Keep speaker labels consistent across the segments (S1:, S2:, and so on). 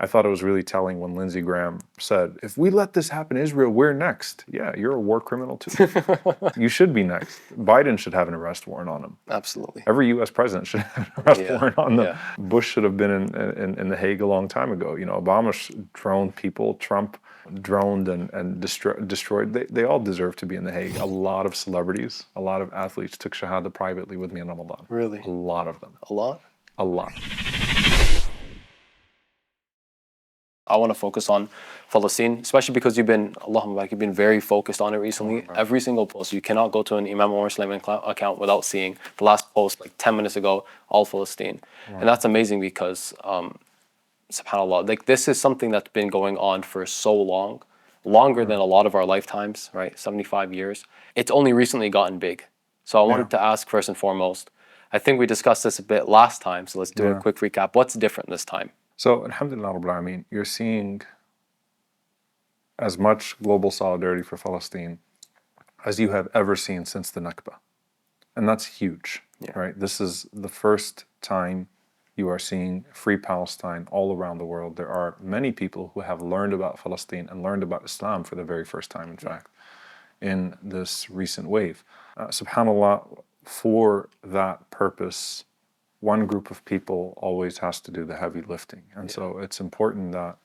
S1: I thought it was really telling when Lindsey Graham said, if we let this happen in Israel, we're next. Yeah, you're a war criminal too. You should be next. Biden should have an arrest warrant on him.
S2: Absolutely.
S1: Every U.S. president should have an arrest warrant on them. Bush should have been in the Hague a long time ago. You know, Obama droned people, Trump droned and destroyed. They all deserve to be in the Hague. A lot of celebrities, a lot of athletes took shahada privately with me in Ramadan.
S2: Really?
S1: A lot of them.
S2: A lot?
S1: A lot.
S2: I want to focus on Palestine, especially because you've been very focused on it recently. Every single post, you cannot go to an Imam Omar Suleiman account without seeing the last post, like 10 minutes ago, all Palestine. And that's amazing because, subhanAllah, like this is something that's been going on for so long, longer than a lot of our lifetimes, right? 75 years. It's only recently gotten big. So I wanted to ask first and foremost, I think we discussed this a bit last time, so let's do a quick recap. What's different this time?
S1: So, alhamdulillah, Rabbil Alameen, you're seeing as much global solidarity for Palestine as you have ever seen since the Nakba. And that's huge, right? This is the first time you are seeing free Palestine all around the world. There are many people who have learned about Palestine and learned about Islam for the very first time, in fact, in this recent wave. SubhanAllah, for that purpose, one group of people always has to do the heavy lifting. And so it's important that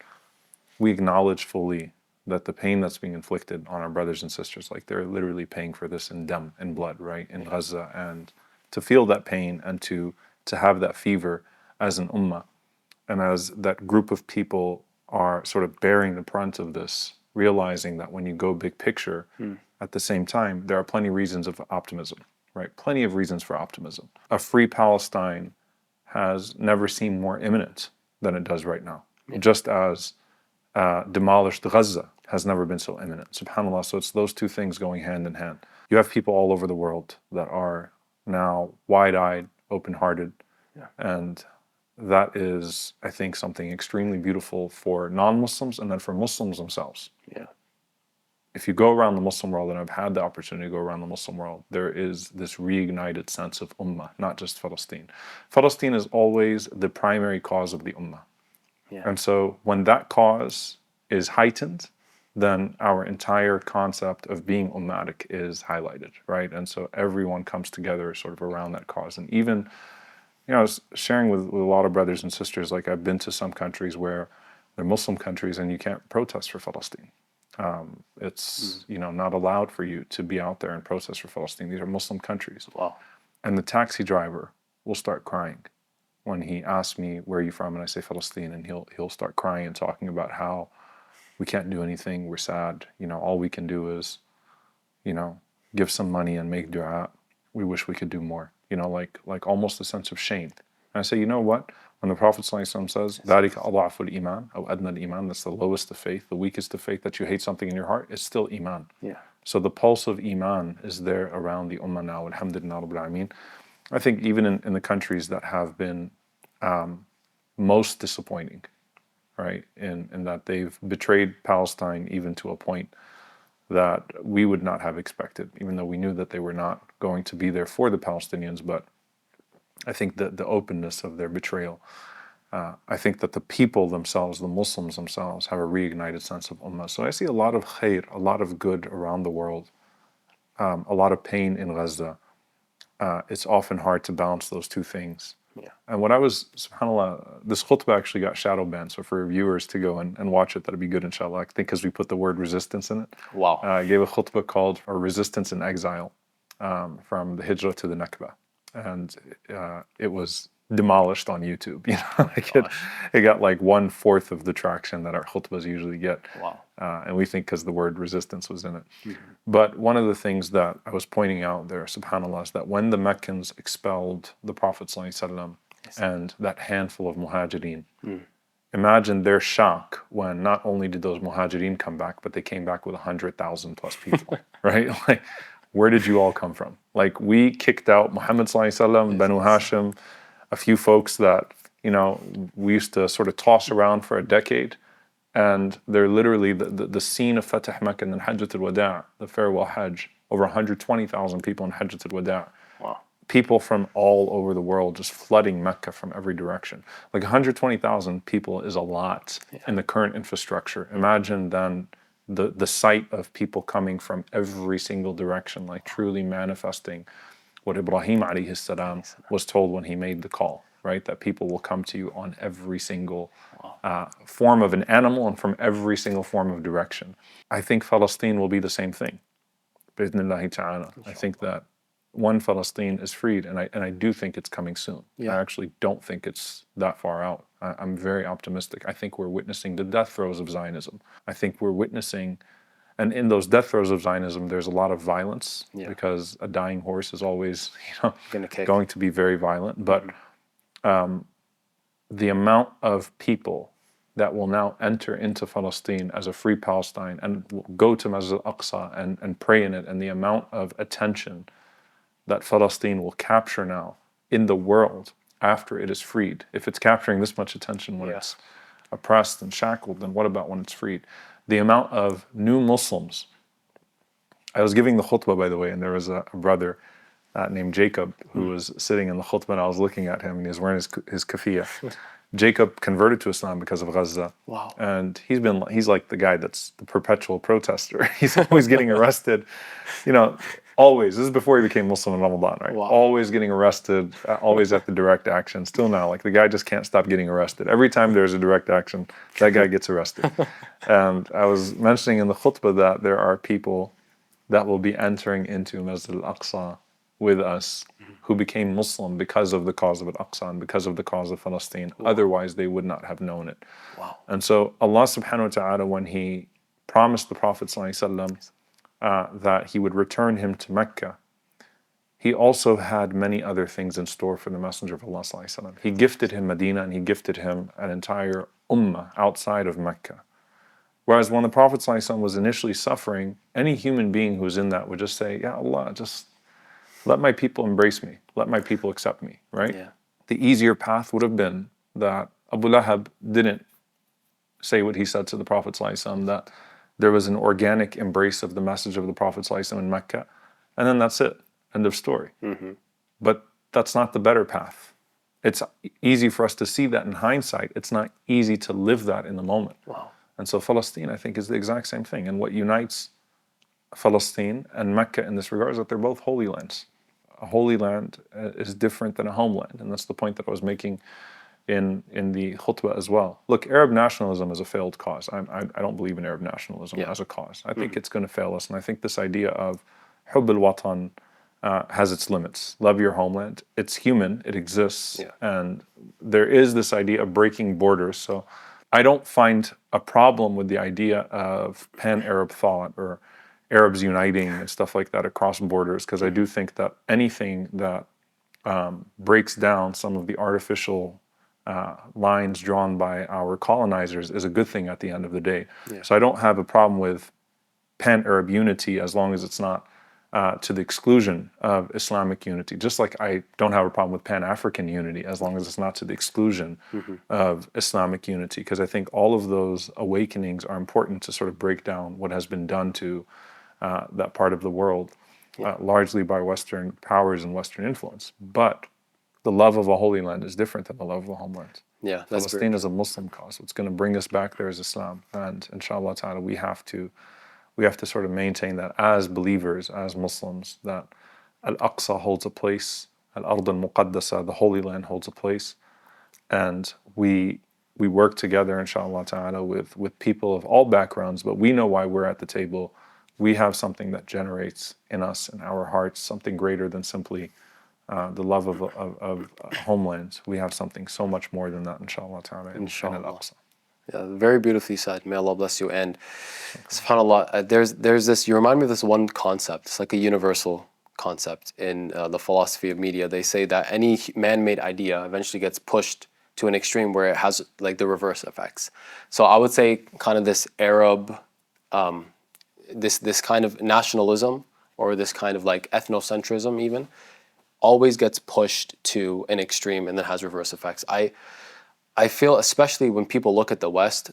S1: we acknowledge fully that the pain that's being inflicted on our brothers and sisters, like they're literally paying for this in dam, in blood, right, in Gaza, and to feel that pain and to have that fever as an ummah, and as that group of people are sort of bearing the brunt of this, realizing that when you go big picture, at the same time, there are plenty of reasons of optimism. Right, plenty of reasons for optimism. A free Palestine has never seemed more imminent than it does right now. Just as demolished Gaza has never been so imminent. SubhanAllah, so it's those two things going hand in hand. You have people all over the world that are now wide-eyed, open-hearted, and that is, I think, something extremely beautiful for non-Muslims and then for Muslims themselves. If you go around the Muslim world, and I've had the opportunity to go around the Muslim world, there is this reignited sense of Ummah, not just Palestine. Palestine is always the primary cause of the Ummah. And so when that cause is heightened, then our entire concept of being Ummatic is highlighted, right? And so everyone comes together sort of around that cause. And even, you know, I was sharing with a lot of brothers and sisters, like I've been to some countries where they're Muslim countries and you can't protest for Palestine. It's you know, not allowed for you to be out there and protest for Palestine. These are Muslim countries.
S2: Wow.
S1: And the taxi driver will start crying when he asks me, where are you from? And I say Palestine, and he'll start crying and talking about how we can't do anything, we're sad, you know, all we can do is, you know, give some money and make dua. We wish we could do more. You know, like almost a sense of shame. And I say, you know what? When the Prophet ﷺ says, ذَلِكَ أَضْعَفُ الْإِيمَانِ أَوْ أَدْنَى الْإِيمَانِ, that's the lowest of faith, the weakest of faith, that you hate something in your heart, it's still Iman. So the pulse of Iman is there around the Ummah now, alhamdulillah Rabbil Alameen. I think even in the countries that have been most disappointing, right, in that they've betrayed Palestine even to a point that we would not have expected, even though we knew that they were not going to be there for the Palestinians. But I think that the openness of their betrayal, I think that the people themselves, the Muslims themselves, have a reignited sense of Ummah. So I see a lot of khair, a lot of good around the world, a lot of pain in Gaza. It's often hard to balance those two things. And when I was, subhanAllah, this khutbah actually got shadow banned, so for viewers to go and watch it, that'd be good, inshallah. I think because we put the word resistance in it.
S2: Wow.
S1: I gave a khutbah called Resistance in Exile, from the Hijrah to the Nakba. And it was demolished on YouTube. You know, like it got like 1/4 of the traction that our khutbahs usually get.
S2: Wow.
S1: And we think because the word resistance was in it. But one of the things that I was pointing out there, subhanAllah, is that when the Meccans expelled the Prophet ﷺ and that handful of Muhajirin, imagine their shock when not only did those Muhajirin come back, but they came back with 100,000 plus people, right? Like, where did you all come from? Like, we kicked out Muhammad ﷺ, Banu Hashim, a few folks that, you know, we used to sort of toss around for a decade. And they're literally the scene of Fatah Makkah and then Hajjat al-Wada', the farewell Hajj, over 120,000 people in Hajjat al-Wada'.
S2: Wow.
S1: people from all over the world just flooding Mecca from every direction. Like 120,000 people is a lot in the current infrastructure. Imagine then the sight of people coming from every single direction, like truly manifesting what Ibrahim alayhi salam was told when he made the call, right? That people will come to you on every single form of an animal and from every single form of direction. I think Palestine will be the same thing. Bi-idhnillahi ta'ala. I think that one Palestine is freed, and I do think it's coming soon. I actually don't think it's that far out. I'm very optimistic. I think we're witnessing the death throes of Zionism. I think we're witnessing, and in those death throes of Zionism, there's a lot of violence because a dying horse is always, going to be very violent. But the amount of people that will now enter into Palestine as a free Palestine and go to Masjid al-Aqsa and pray in it, and the amount of attention that Palestine will capture now in the world after it is freed. If it's capturing this much attention when it's oppressed and shackled, then what about when it's freed? The amount of new Muslims. I was giving the khutbah, by the way, and there was a brother named Jacob who was sitting in the khutbah, and I was looking at him, and he was wearing his kafiyah. Jacob converted to Islam because of Gaza.
S2: Wow.
S1: And he's like the guy that's the perpetual protester. He's always getting arrested, always. This is before he became Muslim in Ramadan, right?
S2: Wow.
S1: Always getting arrested, always at the direct action. Still now, like the guy just can't stop getting arrested. Every time there's a direct action, that guy gets arrested. And I was mentioning in the khutbah that there are people that will be entering into Masjid al-Aqsa with us who became Muslim because of the cause of Al-Aqsa and because of the cause of Palestine. Wow. Otherwise, they would not have known it.
S2: Wow.
S1: And so Allah subhanahu wa ta'ala, when He promised the Prophet ﷺ, that He would return him to Mecca, He also had many other things in store for the Messenger of Allah ﷺ. He gifted him Medina, and He gifted him an entire Ummah outside of Mecca. Whereas when the Prophet ﷺ was initially suffering, any human being who's in that would just say, Ya Allah, just let my people embrace me. Let my people accept me, right?
S2: Yeah.
S1: The easier path would have been that Abu Lahab didn't say what he said to the Prophet ﷺ, that there was an organic embrace of the message of the Prophet ﷺ in Mecca, and then that's it. End of story. But that's not the better path. It's easy for us to see that in hindsight. It's not easy to live that in the moment.
S2: Wow.
S1: And so Palestine, I think, is the exact same thing. And what unites Palestine and Mecca in this regard is that they're both holy lands. A holy land is different than a homeland, and that's the point that I was making in the khutbah as well. Look, Arab nationalism is a failed cause. I don't believe in Arab nationalism as a cause. I think it's going to fail us, and I think this idea of hubb al-watan has its limits. Love your homeland. It's human. It exists, and there is this idea of breaking borders. So I don't find a problem with the idea of pan-Arab thought or Arabs uniting and stuff like that across borders, because I do think that anything that breaks down some of the artificial lines drawn by our colonizers is a good thing at the end of the day. So I don't have a problem with pan-Arab unity as long as it's not to the exclusion of Islamic unity. Just like I don't have a problem with pan-African unity as long as it's not to the exclusion of Islamic unity, because I think all of those awakenings are important to sort of break down what has been done to that part of the world, largely by Western powers and Western influence. But the love of a holy land is different than the love of a homeland.
S2: Yeah, that's
S1: Palestine is a Muslim cause. What's going to bring us back there is Islam, and inshallah ta'ala, we have to sort of maintain that as believers, as Muslims, that Al-Aqsa holds a place, Al-Ard al-Muqaddasa, the Holy Land, holds a place, and we work together, inshallah ta'ala, with people of all backgrounds, but we know why we're at the table. We have something that generates in us, in our hearts, something greater than simply the love of homelands. We have something so much more than that, inshallah ta'ala, in Al-Aqsa.
S2: Yeah, very beautifully said. May Allah bless you. And subhanAllah, there's this, you remind me of this one concept. It's like a universal concept in the philosophy of media. They say that any man-made idea eventually gets pushed to an extreme where it has like the reverse effects. So I would say kind of this Arab, this kind of nationalism, or this kind of like ethnocentrism even, always gets pushed to an extreme and then has reverse effects. I feel, especially when people look at the West,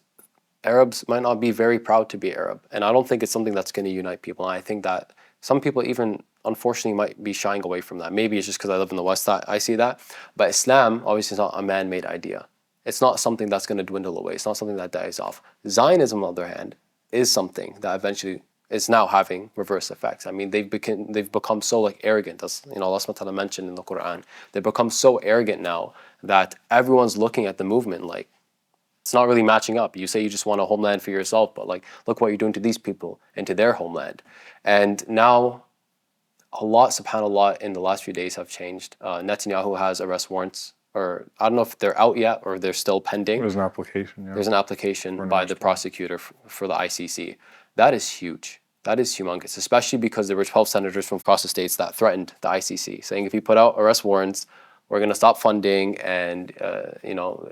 S2: Arabs might not be very proud to be Arab. And I don't think it's something that's going to unite people. And I think that Some people even, unfortunately, might be shying away from that. Maybe it's just because I live in the West that I see that. But Islam, obviously, is not a man-made idea. It's not something that's going to dwindle away. It's not something that dies off. Zionism, on the other hand, is something that eventually is now having reverse effects. I mean, they've become so like arrogant, as Allah subhanahu wa ta'ala mentioned in the Quran. They've become so arrogant now that everyone's looking at the movement like it's not really matching up. You say you just want a homeland for yourself, but like look what you're doing to these people and to their homeland. And now a lot, subhanAllah, in the last few days have changed. Netanyahu has arrest warrants, or I don't know if they're out yet or they're still pending.
S1: There's an application, yeah.
S2: There's an application by the prosecutor for the ICC. That is huge. That is humongous, especially because there were 12 senators from across the states that threatened the ICC, saying if you put out arrest warrants, we're going to stop funding, and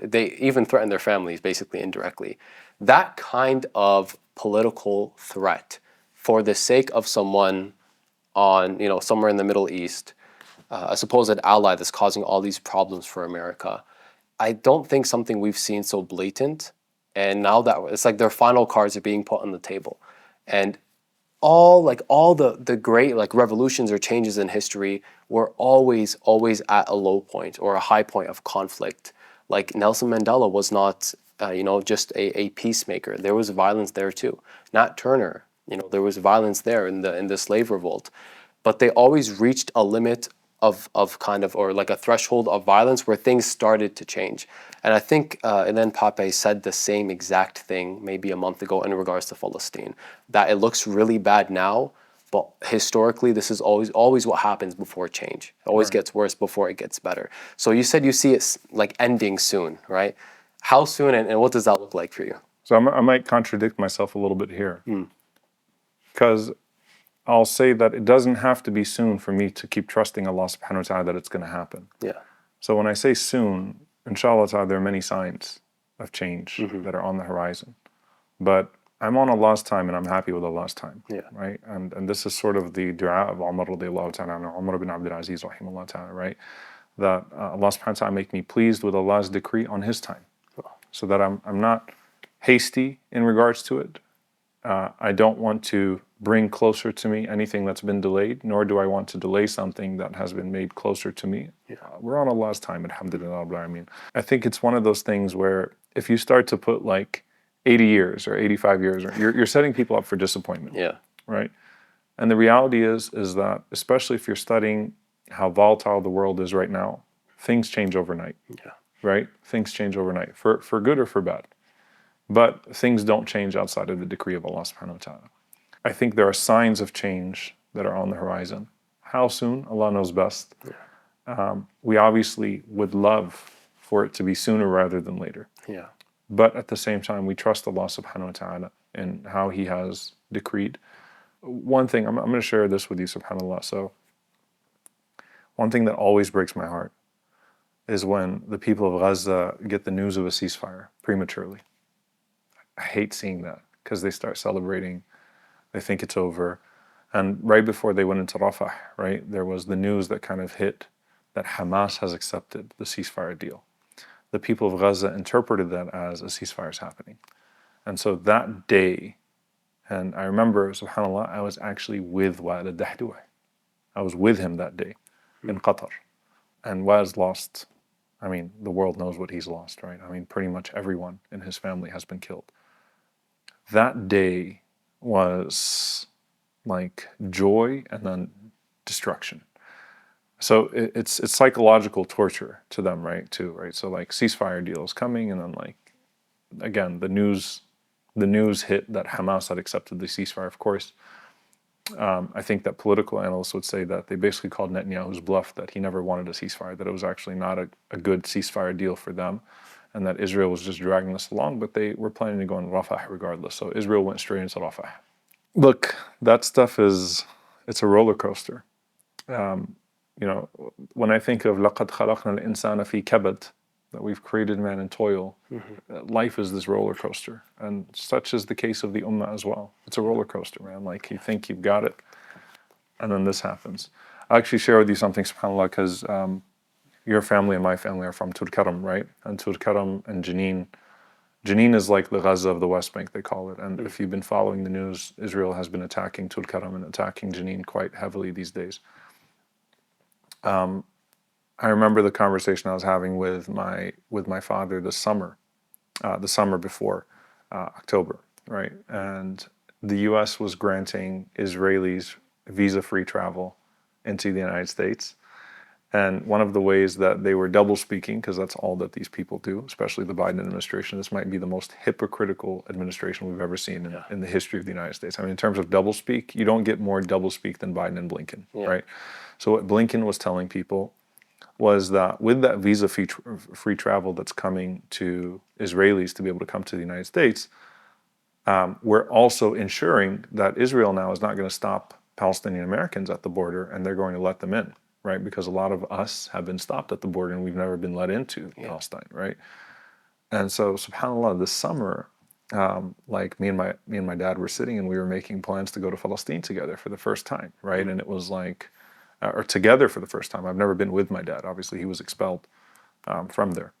S2: they even threatened their families, basically indirectly. That kind of political threat for the sake of someone on somewhere in the Middle East, a supposed ally that's causing all these problems for America, I don't think something we've seen so blatant. And now that it's like their final cards are being put on the table, and all the great like revolutions or changes in history were always at a low point or a high point of conflict. Like Nelson Mandela was not just a peacemaker. There was violence there too. Nat Turner, there was violence there in the slave revolt, but they always reached a limit of kind of, or like a threshold of violence where things started to change. And I think and then Pape said the same exact thing maybe a month ago in regards to Palestine, that it looks really bad now, but historically this is always what happens before change. It always gets worse before it gets better. So you said you see it like ending soon, right? How soon, and what does that look like for you?
S1: So I might contradict myself a little bit here, because I'll say that it doesn't have to be soon for me to keep trusting Allah subhanahu wa ta'ala that it's going to happen.
S2: Yeah.
S1: So when I say soon, inshallah ta'ala, there are many signs of change that are on the horizon. But I'm on Allah's time and I'm happy with Allah's time.
S2: Yeah.
S1: Right? And this is sort of the dua of Umar radiallahu ta'ala, Umar ibn Abdul Aziz rahimahullah ta'ala, right? That Allah subhanahu wa ta'ala make me pleased with Allah's decree on His time. So that I'm not hasty in regards to it. I don't want to bring closer to me anything that's been delayed, nor do I want to delay something that has been made closer to me. We're on Allah's time, alhamdulillah. I think it's one of those things where if you start to put like 80 years or 85 years, you're setting people up for disappointment.
S2: Yeah.
S1: Right? And the reality is that, especially if you're studying how volatile the world is right now, things change overnight.
S2: Yeah.
S1: Right? Things change overnight, for good or for bad. But things don't change outside of the decree of Allah subhanahu wa ta'ala. I think there are signs of change that are on the horizon. How soon? Allah knows best. Yeah. We obviously would love for it to be sooner rather than later.
S2: Yeah.
S1: But at the same time, we trust Allah subhanahu wa ta'ala in how He has decreed. One thing, I'm going to share this with you, subhanAllah. So, one thing that always breaks my heart is when the people of Gaza get the news of a ceasefire prematurely. I hate seeing that because they start celebrating, they think it's over. And right before they went into Rafah, right, there was the news that kind of hit that Hamas has accepted the ceasefire deal. The people of Gaza interpreted that as a ceasefire is happening. And so that day, and I remember, subhanAllah, I was actually with Wael Al-Dahdoosh. I was with him that day in Qatar. And Wael's lost, I mean, the world knows what he's lost, right? I mean, pretty much everyone in his family has been killed. That day was like joy and then destruction. So it's psychological torture to them, right? Too, right? So like ceasefire deal is coming, and then like again the news hit that Hamas had accepted the ceasefire. Of course, I think that political analysts would say that they basically called Netanyahu's bluff, that he never wanted a ceasefire, that it was actually not a good ceasefire deal for them, and that Israel was just dragging this along, but they were planning to go in Rafah regardless. So Israel went straight into Rafah. Look, that stuff it's a roller coaster. You know, when I think of لَقَدْ خَلَقْنَا الْإِنسَانَ فِي كَبَدٍ, that we've created man in toil, life is this roller coaster. And such is the case of the Ummah as well. It's a roller coaster, man. Like, you think you've got it, and then this happens. I'll actually share with you something, subhanAllah, because your family and my family are from Turkaram, right? And Turkaram and Jenin Jenin is like the Gaza of the West Bank, they call it. And if you've been following the news, Israel has been attacking Tulkarem and attacking Jenin quite heavily these days. I remember the conversation I was having with my father this summer, the summer before October, right? And the U.S. was granting Israelis visa-free travel into the United States. And one of the ways that they were double speaking, because that's all that these people do, especially the Biden administration, this might be the most hypocritical administration we've ever seen in the history of the United States. I mean, in terms of double speak, you don't get more double speak than Biden and Blinken, right? So what Blinken was telling people was that with that visa-free travel that's coming to Israelis to be able to come to the United States, we're also ensuring that Israel now is not going to stop Palestinian Americans at the border, and they're going to let them in, right? Because a lot of us have been stopped at the border and we've never been let into Palestine, right? And so, subhanAllah, this summer, like me and my dad were sitting and we were making plans to go to Palestine together for the first time, right? And it was like, or together for the first time. I've never been with my dad. Obviously, he was expelled from there.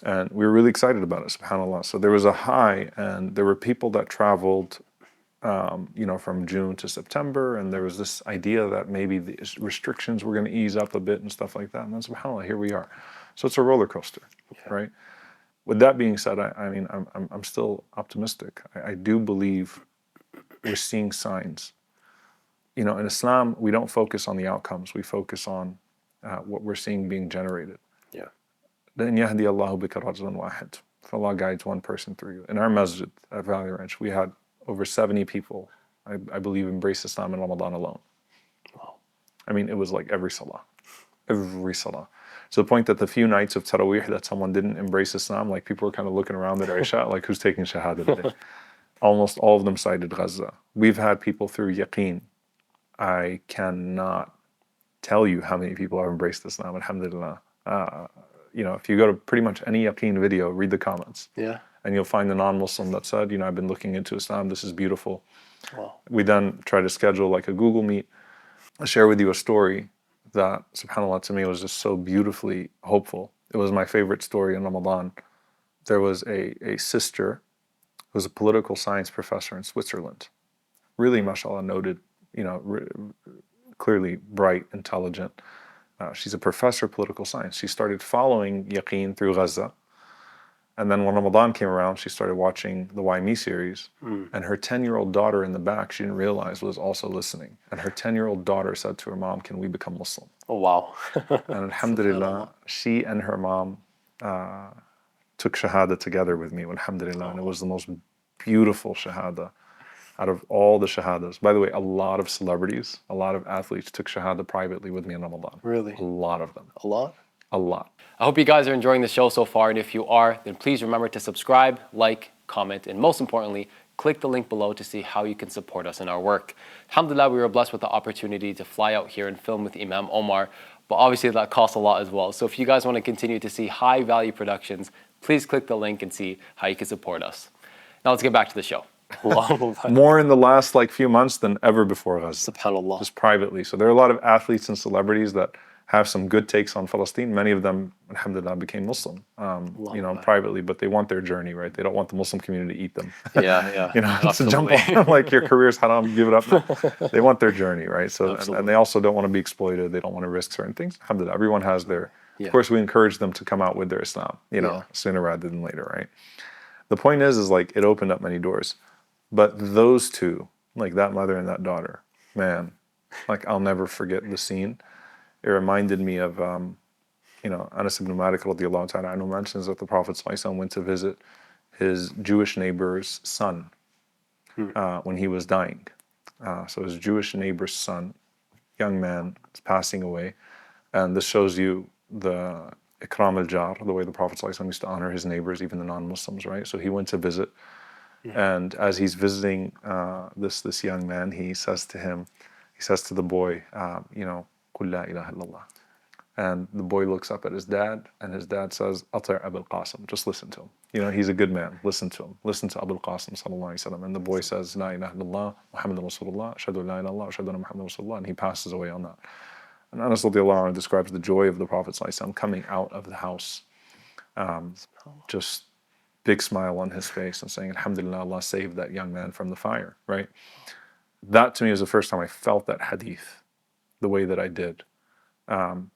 S1: And we were really excited about it, subhanAllah. So there was a high, and there were people that traveled, from June to September, and there was this idea that maybe the restrictions were going to ease up a bit and stuff like that. And then, subhanAllah, here we are. So it's a roller coaster, right? With that being said, I'm still optimistic. I do believe we're seeing signs. In Islam, we don't focus on the outcomes. We focus on what we're seeing being generated. لَأَنْ يَهْدِيَ اللَّهُ بِكَ رَجُلًا وَاحِدًا. If Allah guides one person through you. In our masjid at Valley Ranch, we had over 70 people, I believe, embrace Islam in Ramadan alone.
S2: Wow.
S1: I mean, it was like every salah. Every salah. To the point that the few nights of Taraweeh that someone didn't embrace Islam, like people were kind of looking around at Isha, like who's taking shahada today? Almost all of them cited Gaza. We've had people through Yaqeen. I cannot tell you how many people have embraced Islam, alhamdulillah. If you go to pretty much any Yaqeen video, read the comments. And you'll find the non-Muslim that said, I've been looking into Islam, this is beautiful.
S2: Wow.
S1: We then try to schedule like a Google Meet. I'll share with you a story that, subhanAllah, to me was just so beautifully hopeful. It was my favorite story in Ramadan. There was a sister who was a political science professor in Switzerland. Really, mashallah, noted, clearly bright, intelligent. She's a professor of political science. She started following Yaqeen through Gaza. And then when Ramadan came around, she started watching the YME series. And her 10-year-old daughter in the back, she didn't realize, was also listening. And her 10-year-old daughter said to her mom, "Can we become Muslim?"
S2: Oh, wow.
S1: And alhamdulillah, she and her mom took shahada together with me, alhamdulillah. And it was the most beautiful shahada out of all the shahadas. By the way, a lot of celebrities, a lot of athletes took shahada privately with me in Ramadan.
S2: Really?
S1: A lot of them.
S2: A lot?
S1: A lot.
S2: I hope you guys are enjoying the show so far, and if you are, then please remember to subscribe, like, comment, and most importantly, click the link below to see how you can support us in our work. Alhamdulillah, we were blessed with the opportunity to fly out here and film with Imam Omar, but obviously that costs a lot as well. So if you guys want to continue to see high value productions, please click the link and see how you can support us. Now let's get back to the show.
S1: More in the last few months than ever before Gaza.
S2: SubhanAllah.
S1: Just privately. So there are a lot of athletes and celebrities that have some good takes on Palestine. Many of them, alhamdulillah, became Muslim, privately, but they want their journey, right? They don't want the Muslim community to eat them. It's a jump on, like your career's haram, give it up. No. They want their journey, right? So, and they also don't want to be exploited. They don't want to risk certain things. Alhamdulillah, everyone has their, of course, we encourage them to come out with their Islam, sooner rather than later, right? The point is it opened up many doors. But those two, like that mother and that daughter, man, I'll never forget the scene. It reminded me of, Anas ibn Malik radiallahu ta'ala anhu mentions that the Prophet ﷺ went to visit his Jewish neighbor's son when he was dying. So his Jewish neighbor's son, young man, is passing away. And this shows you the ikram al-jar, the way the Prophet ﷺ used to honor his neighbors, even the non-Muslims, right? So he went to visit. And as he's visiting this young man, he says to the boy, قُلْ لَا إِلَهَ إِلَّا اللَّهِ. And the boy looks up at his dad, and his dad says, أَطِعْ أَبَا الْقَاسِمِ. Just listen to him. He's a good man. Listen to him. Listen to Abu al-Qasim sallallahu alayhi wa sallam. And the boy says, لَا إِلَهَ إِلَّا اللَّهِ مُحَمَّدٌ رَسُولُ اللَّهِ أَشْهَدُ أَن لَا إِلَهَ إِلَّا اللَّهِ وَأَشْهَدُ أَنَّ مُحَمَّدًا رَسُولُ اللَّهِ. And he passes away on that. And Anas radiallahu anhu describes the joy of the Prophet sallallahu alayhi wa sallam coming out of the house, just big smile on his face and saying, Alhamdulillah, Allah saved that young man from the fire, right? That to me was the first time I felt that hadith the way that I did.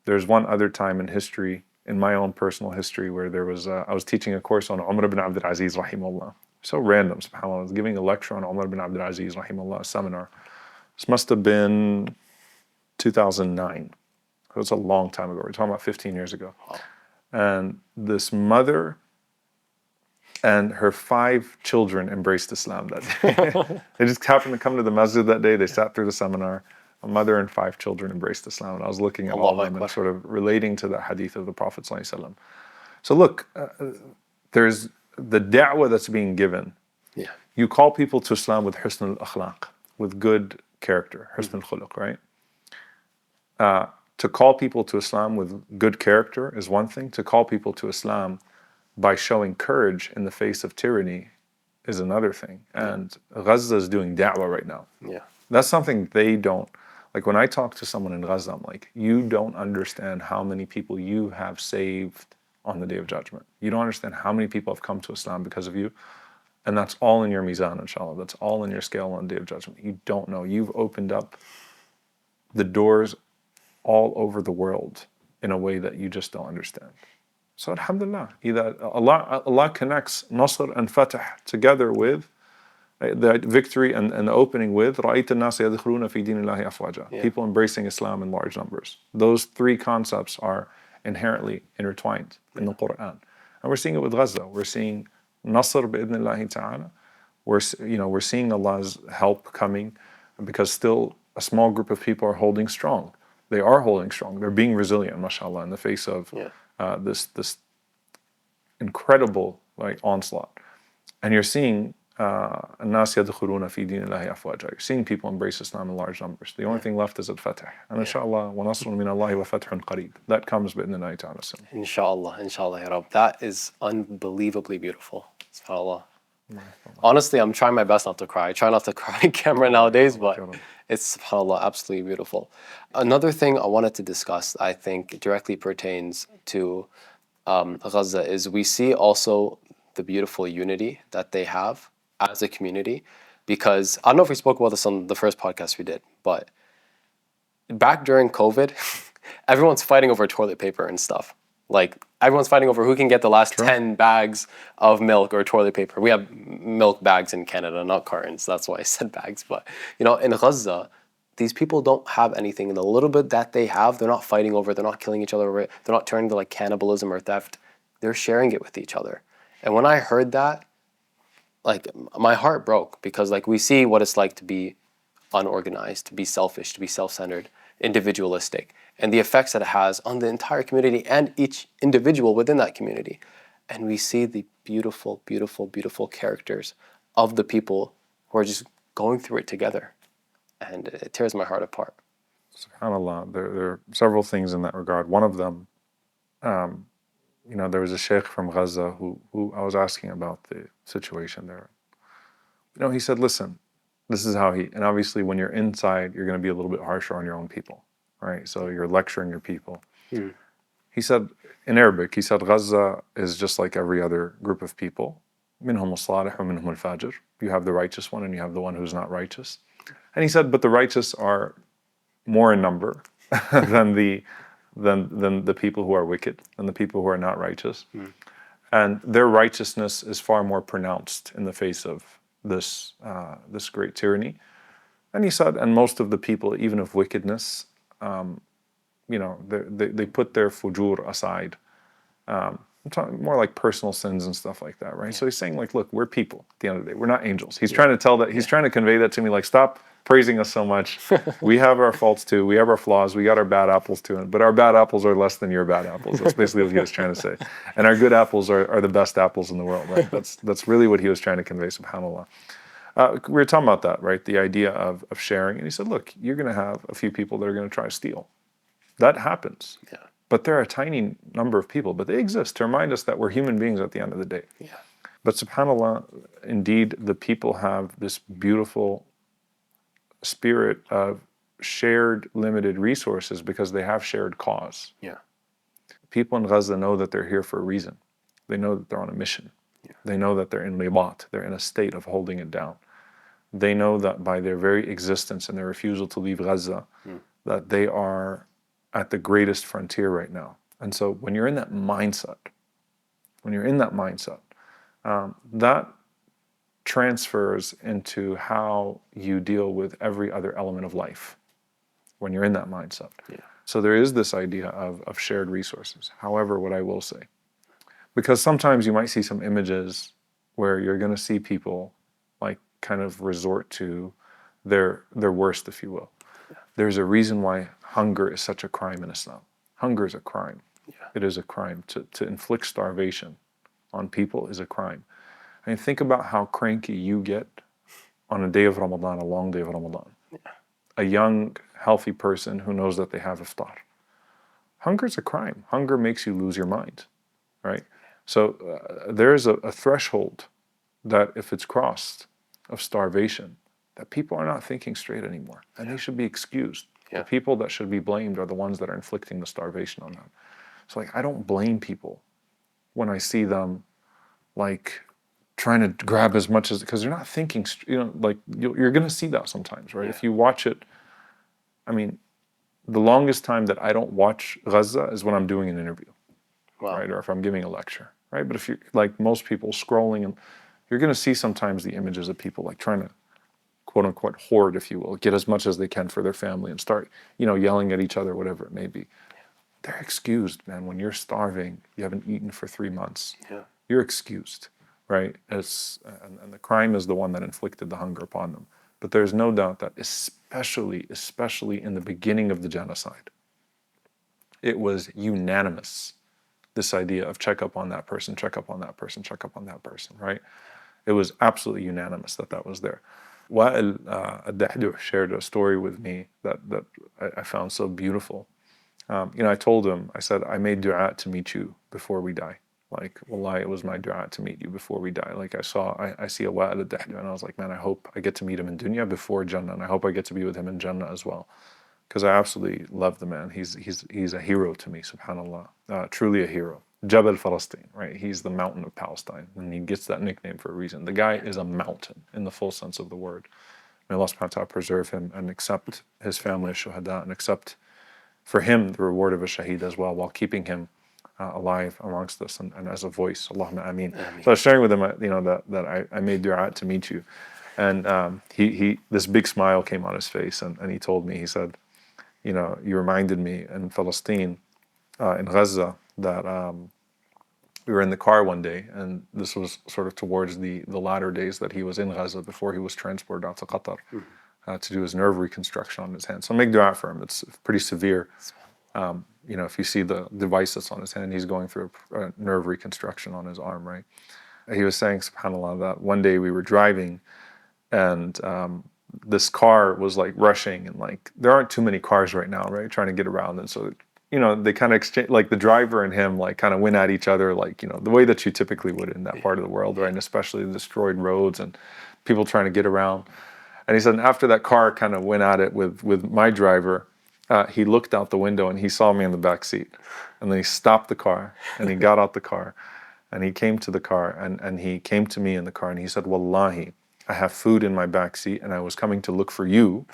S1: There's one other time in history, in my own personal history, where I was teaching a course on Umar ibn Abdul Aziz, rahimahullah. So random, subhanAllah. I was giving a lecture on Umar ibn Abdul Aziz, rahimahullah, a seminar. This must have been 2009. It was a long time ago. We're talking about 15 years ago. And this mother and her 5 children embraced Islam that day. They just happened to come to the masjid that day. They sat through the seminar. A mother and 5 children embraced Islam. And I was looking at all of them and sort of relating to the hadith of the Prophet ﷺ. So look, there's the da'wah that's being given.
S2: Yeah.
S1: You call people to Islam with husn al-akhlaq, with good character, husn al-khuluq, right? To call people to Islam with good character is one thing. To call people to Islam by showing courage in the face of tyranny is another thing. And Gaza is doing da'wah right now.
S2: Yeah.
S1: That's something they don't. Like when I talk to someone in Gaza, I'm like, you don't understand how many people you have saved on the Day of Judgment. You don't understand how many people have come to Islam because of you. And that's all in your mizan, inshallah. That's all in your scale on the Day of Judgment. You don't know. You've opened up the doors all over the world in a way that you just don't understand. So alhamdulillah, Allah connects Nasr and Fatah together with the victory and the opening with رَأَيْتَ النَّاسَ يَدْخُلُونَ فِي دِينِ اللَّهِ أَفْوَاجًا. People embracing Islam in large numbers. Those 3 concepts are inherently intertwined in the Quran. And we're seeing it with Gaza. We're seeing Nasr bi'idhnillahi ta'ala. We're seeing Allah's help coming because still a small group of people are holding strong. They are holding strong. They're being resilient, mashallah, in the face of this incredible onslaught. And you're seeing الناس يدخلون في دين الله أفواجا. You're seeing people embrace Islam in large numbers. The only thing left is al-Fatah. And inshallah, وَنَصْرٌ مِّنَ اللَّهِ وَفَتْحٌ قَرِيب. That comes بإذن ta'ala.
S2: Inshallah, inshallah, ya Rabb. That is unbelievably beautiful. SubhanAllah. Honestly, I'm trying my best not to cry. I try not to cry on camera nowadays, but it's, subhanAllah, absolutely beautiful. Another thing I wanted to discuss, I think directly pertains to Gaza, is we see also the beautiful unity that they have as a community. Because I don't know if we spoke about this on the first podcast we did, but back during COVID, everyone's fighting over toilet paper and stuff. Like, everyone's fighting over who can get the last 10 bags of milk or toilet paper. We have milk bags in Canada, not cartons. That's why I said bags. But, in Gaza, these people don't have anything. And the little bit that they have, they're not fighting over. They're not killing each other over it. They're not turning to cannibalism or theft. They're sharing it with each other. And when I heard that, my heart broke, because we see what it's like to be unorganized, to be selfish, to be self-centered, individualistic, and the effects that it has on the entire community and each individual within that community. And we see the beautiful, beautiful, beautiful characters of the people who are just going through it together. And it tears my heart apart.
S1: SubhanAllah, there are several things in that regard. One of them, there was a sheikh from Gaza who I was asking about the situation there. He said, listen, this is how and obviously when you're inside, you're going to be a little bit harsher on your own people, right? So you're lecturing your people. He said, in Arabic, Gaza is just like every other group of people. مِنْهُمُ الصَّالِحُ وَمِنْهُمُ الْفَاجِرُ. You have the righteous one and you have the one who's not righteous. And he said, but the righteous are more in number than the people who are wicked, and the people who are not righteous. And their righteousness is far more pronounced in the face of this great tyranny. And he said, and most of the people, even of wickedness, they put their fujur aside. I'm talking more like personal sins and stuff like that, right? So he's saying, look, we're people at the end of the day. We're not angels. He's trying to convey that to me, stop praising us so much. We have our faults too. We have our flaws. We got our bad apples too. But our bad apples are less than your bad apples. That's basically what he was trying to say. And our good apples are the best apples in the world, right? That's really what he was trying to convey, subhanAllah. We were talking about that, right? The idea of sharing. And he said, look, you're going to have a few people that are going to try to steal. That happens.
S2: Yeah.
S1: But there are a tiny number of people, but they exist to remind us that we're human beings at the end of the day.
S2: Yeah.
S1: But subhanAllah, indeed, the people have this beautiful spirit of shared limited resources because they have shared cause.
S2: Yeah.
S1: People in Gaza know that they're here for a reason. They know that they're on a mission. They know that they're in libat, they're in a state of holding it down. They know that by their very existence and their refusal to leave Gaza, that they are at the greatest frontier right now. And so when you're in that mindset, that transfers into how you deal with every other element of life when you're in that mindset. So there is this idea of shared resources. However, what I will say, because sometimes you might see some images where you're going to see people like kind of resort to their worst, if you will. There's a reason why hunger is such a crime in Islam. Hunger is a crime. It is a crime. To inflict starvation on people is a crime. I mean, think about how cranky you get on a day of Ramadan, a long day of Ramadan. A young, healthy person who knows that they have iftar. Hunger is a crime. Hunger makes you lose your mind, right? So there's a threshold that if it's crossed of starvation, that people are not thinking straight anymore, and they should be excused. The people that should be blamed are the ones that are inflicting the starvation on them. So like, I don't blame people when I see them like trying to grab as much as, because they're not thinking, like you're going to see that sometimes, right? If you watch it, I mean, the longest time that I don't watch Gaza is when I'm doing an interview, right? Or if I'm giving a lecture, right? But if you're like most people scrolling, and you're going to see sometimes the images of people like trying to quote unquote hoard, if you will, get as much as they can for their family and start, yelling at each other, whatever it may be. They're excused, man. When you're starving, you haven't eaten for 3 months. You're excused, right? And the crime is the one that inflicted the hunger upon them. But there's no doubt that especially in the beginning of the genocide, it was unanimous, this idea of check up on that person, check up on that person, check up on that person, right? It was absolutely unanimous that was there. Wael, Al-Dahdoosh, shared a story with me that I found so beautiful. I told him, I said, I made dua to meet you before we die. Like, wallahi, it was my dua to meet you before we die. Like I see a Wael Al-Dahdoosh, and I was like, man, I hope I get to meet him in dunya before Jannah, and I hope I get to be with him in Jannah as well. Because I absolutely love the man. He's a hero to me, subhanAllah. Truly a hero. Jabal Falasteen, right? He's the mountain of Palestine, and he gets that nickname for a reason. The guy is a mountain in the full sense of the word. May Allah subhanahu wa ta'ala preserve him and accept his family as shahada, and accept for him the reward of a shaheed as well, while keeping him alive amongst us and as a voice. Allahumma ameen. So I was sharing with him, that I made dua to meet you, and he this big smile came on his face, and he told me, he said, you reminded me in Palestine, in Gaza, that we were in the car one day, and this was sort of towards the latter days that he was in Gaza before he was transported out to Qatar to do his nerve reconstruction on his hand. So make dua for him. It's pretty severe. If you see the device that's on his hand, he's going through a nerve reconstruction on his arm, right? He was saying, subhanAllah, that one day we were driving, and this car was like rushing, and like there aren't too many cars right now, right? Trying to get around, and so they kind of exchange, like the driver and him like kind of went at each other, like the way that you typically would in that part of the world, right? And especially the destroyed roads and people trying to get around. And he said after that car kind of went at it with my driver, he looked out the window and he saw me in the back seat, and then he stopped the car and he got out the car, and he came to the car, and he came to me in the car, and he said, wallahi, I have food in my back seat, and I was coming to look for you.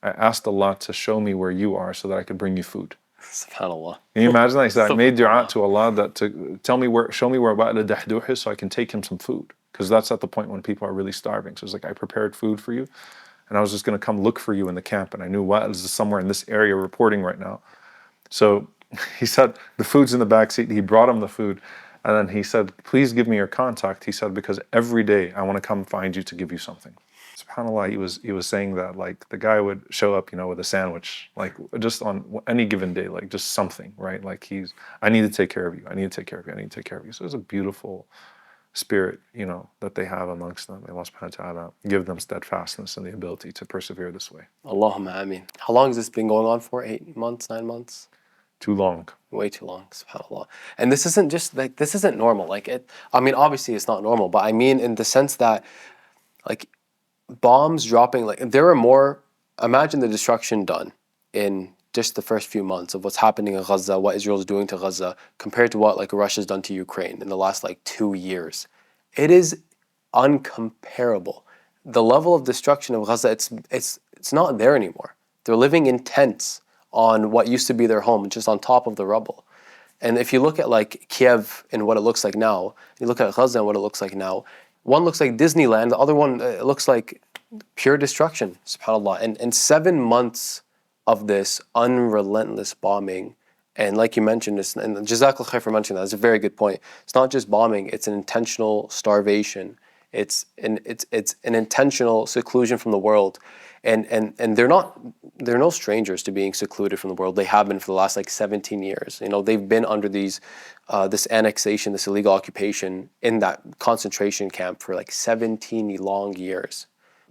S1: I asked Allah to show me where you are so that I could bring you food.
S2: SubhanAllah.
S1: Can you imagine that? He said, I made dua to Allah that to show me where Wael Al-Dahdoosh is so I can take him some food. Because that's at the point when people are really starving. So it's like, I prepared food for you, and I was just going to come look for you in the camp, and I knew Wael is somewhere in this area reporting right now. So he said, the food's in the back seat. He brought him the food, and then he said, please give me your contact. He said, because every day I want to come find you to give you something. SubhanAllah, he was saying that like the guy would show up, with a sandwich, like just on any given day, like just something, right? Like I need to take care of you. I need to take care of you. I need to take care of you. So it's a beautiful spirit, that they have amongst them. May Allah subhanahu wa ta'ala give them steadfastness and the ability to persevere this way.
S2: Allahumma ameen. How long has this been going on for? 8 months, 9 months?
S1: Too long.
S2: Way too long, subhanAllah. And this isn't just like, this isn't normal. Like obviously it's not normal, but I mean in the sense that like bombs dropping, like there are more, imagine the destruction done in just the first few months of what's happening in Gaza, what Israel's doing to Gaza, compared to what like Russia's done to Ukraine in the last like 2 years. It is uncomparable. The level of destruction of Gaza, it's not there anymore. They're living in tents on what used to be their home, just on top of the rubble. And if you look at like Kiev and what it looks like now, you look at Gaza and what it looks like now, one looks like Disneyland, the other one looks like pure destruction, subhanAllah. And 7 months of this unrelentless bombing, and like you mentioned, and Jazakallah khair for mentioning that, that's a very good point. It's not just bombing, it's an intentional starvation. It's an intentional seclusion from the world. And they're no strangers to being secluded from the world. They have been for the last like 17 years. You know, they've been under this annexation, this illegal occupation in that concentration camp for like 17 long years.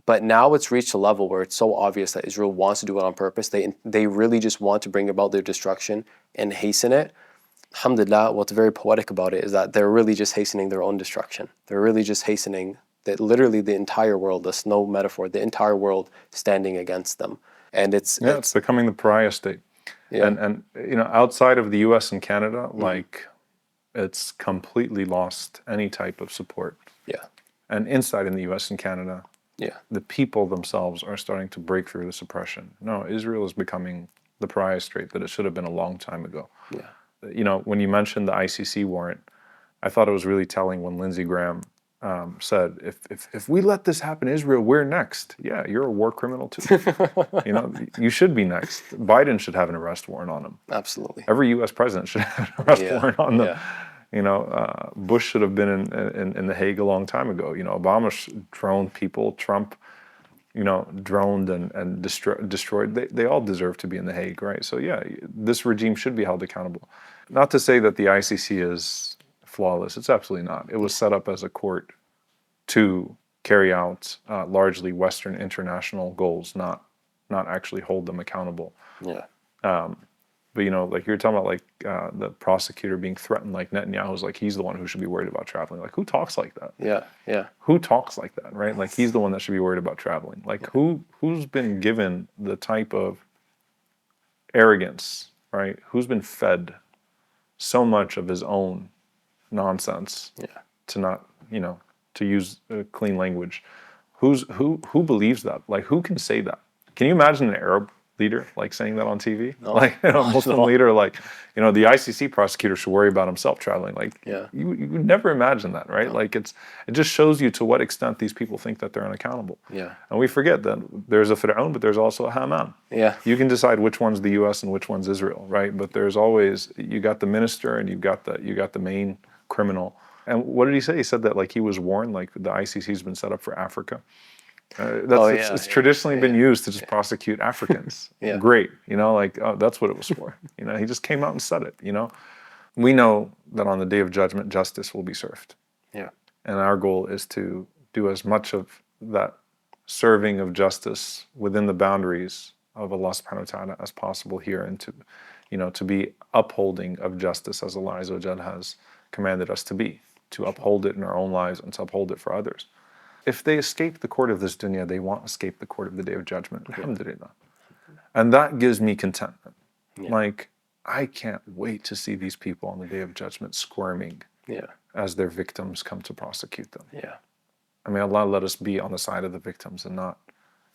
S2: But now it's reached a level where it's so obvious that Israel wants to do it on purpose. They really just want to bring about their destruction and hasten it. Alhamdulillah, what's very poetic about it is that they're really just hastening their own destruction. They're really just hastening that literally the entire world, that's no metaphor, the entire world standing against them. And it's
S1: becoming the pariah state.
S2: Yeah.
S1: And you know, outside of the US and Canada, like it's completely lost any type of support.
S2: Yeah.
S1: And inside in the US and Canada, the people themselves are starting to break through this oppression. No, Israel is becoming the pariah state that it should have been a long time ago.
S2: Yeah.
S1: You know, when you mentioned the ICC warrant, I thought it was really telling when Lindsey Graham said, if we let this happen in Israel, we're next. Yeah, you're a war criminal too. You know, you should be next. Biden should have an arrest warrant on him.
S2: Absolutely.
S1: Every U.S. president should have an arrest warrant on them.
S2: Yeah.
S1: You know, Bush should have been in the Hague a long time ago. You know, Obama droned people. Trump, you know, droned and destroyed. They all deserve to be in the Hague, right? So yeah, this regime should be held accountable. Not to say that the ICC is flawless. It's absolutely not. It was set up as a court to carry out largely Western international goals, not actually hold them accountable.
S2: Yeah.
S1: But you know, like you're talking about, like the prosecutor being threatened, like Netanyahu's like he's the one who should be worried about traveling. Like who talks like that?
S2: Yeah. Yeah.
S1: Who talks like that, right? Like he's the one that should be worried about traveling. Like who's been given the type of arrogance, right? Who's been fed so much of his own nonsense to not, you know, to use clean language. Who believes that? Like who can say that? Can you imagine an Arab leader like saying that on TV?
S2: No.
S1: Like a Muslim leader, like, you know, the ICC prosecutor should worry about himself traveling. Like you would never imagine that, right? No. Like it just shows you to what extent these people think that they're unaccountable. Yeah. And we forget that there's a Fir'aun, but there's also a Haman. Yeah. You can decide which one's the US and which one's Israel, right? But there's always, you got the minister and you got the main criminal. And what did he say? He said that like he was warned, like the ICC's been set up for Africa. It's traditionally been used to just prosecute Africans. Great, you know, like, oh, that's what it was for. You know, he just came out and said it, you know. We know that on the day of judgment, justice will be served. Yeah. And our goal is to do as much of that serving of justice within the boundaries of Allah subhanahu wa ta'ala as possible here, and to, you know, to be upholding of justice as Allah Azza wa Jal has commanded us to be, to uphold it in our own lives and to uphold it for others. If they escape the court of this dunya, they won't escape the court of the day of judgment. Alhamdulillah. And that gives me contentment. Like, I can't wait to see these people on the day of judgment squirming as their victims come to prosecute them. Yeah. I mean, Allah let us be on the side of the victims and not,